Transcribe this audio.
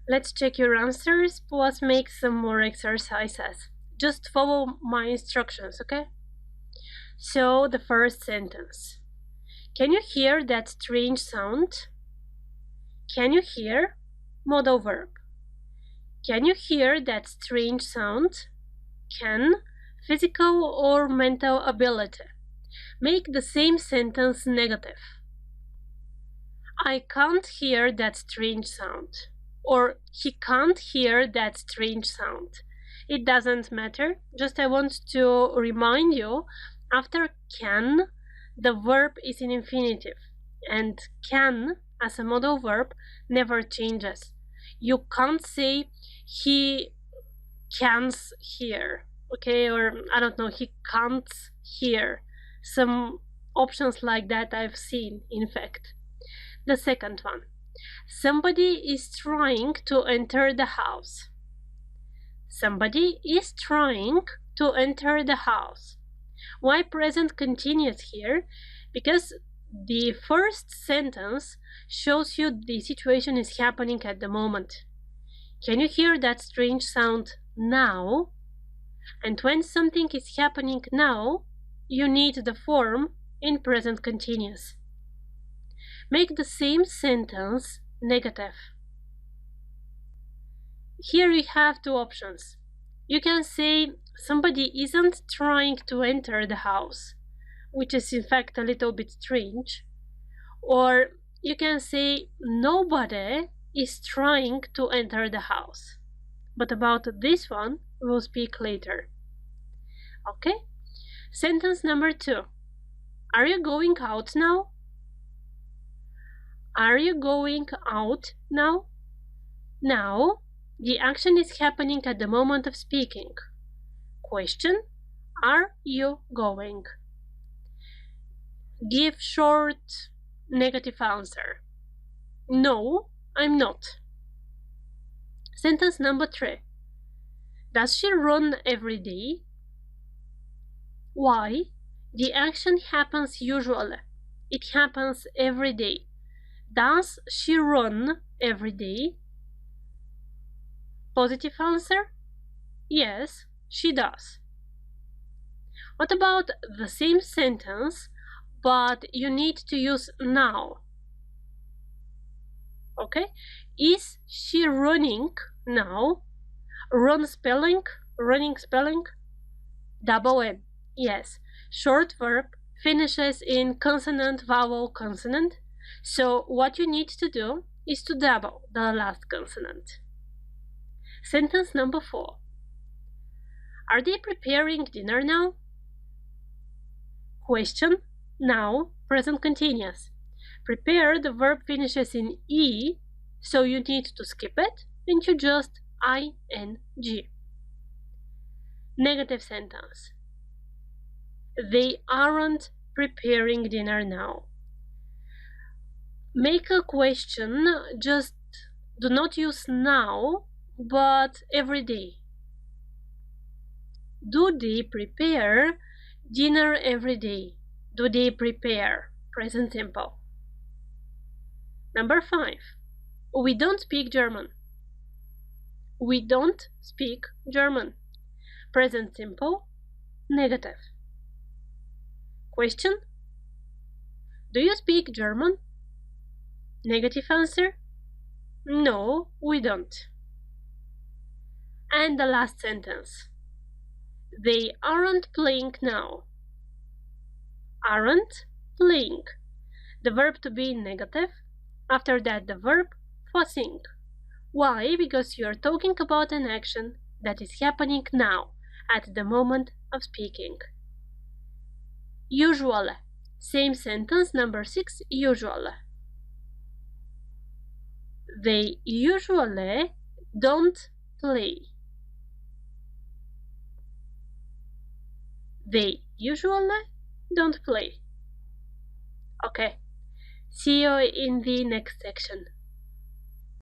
Let's check your answers, plus make some more exercises. Just follow my instructions, okay? So, the first sentence. Can you hear that strange sound? Can you hear? Modal verb. Can you hear that strange sound? Can, physical or mental ability. Make the same sentence negative. I can't hear that strange sound. Or he can't hear that strange sound. It doesn't matter. Just I want to remind you, after can, the verb is in infinitive. And can, as a modal verb, never changes. You can't say he can't hear, okay? Or I don't know, he can't hear. Some options like that I've seen, in fact. The second one. Somebody is trying to enter the house. Somebody is trying to enter the house. Why present continuous here? Because the first sentence shows you the situation is happening at the moment. Can you hear that strange sound now? And when something is happening now, you need the form in present continuous. Make the same sentence negative. Here you have two options. You can say somebody isn't trying to enter the house, which is in fact a little bit strange. Or you can say nobody is trying to enter the house. But about this one, we'll speak later. Okay? Sentence number 2. Are you going out now? Are you going out now? Now, the action is happening at the moment of speaking. Question, are you going? Give short negative answer. No, I'm not. Sentence number 3. Does she run every day? Why? The action happens usually. It happens every day. Does she run every day? Positive answer? Yes, she does. What about the same sentence, but you need to use now? Okay? Is she running now? Run spelling? Running spelling? Double N. Yes. Short verb finishes in consonant, vowel, consonant. So what you need to do is to double the last consonant. Sentence number 4. Are they preparing dinner now? Question, now, present continuous. Prepare, the verb finishes in E, so you need to skip it and you just ing. Negative sentence. They aren't preparing dinner now. Make a question, just do not use now, but every day. Do they prepare dinner every day? Do they prepare? Present simple. Number 5. We don't speak German. We don't speak German. Present simple, negative. Question. Do you speak German? Negative answer. No, we don't. And the last sentence. They aren't playing now. Aren't playing. The verb to be negative. After that, the verb for sing. Why? Because you are talking about an action that is happening now, at the moment of speaking. Usually. Same sentence, number 6, usually. They usually don't play. They usually don't play. Okay. See you in the next section.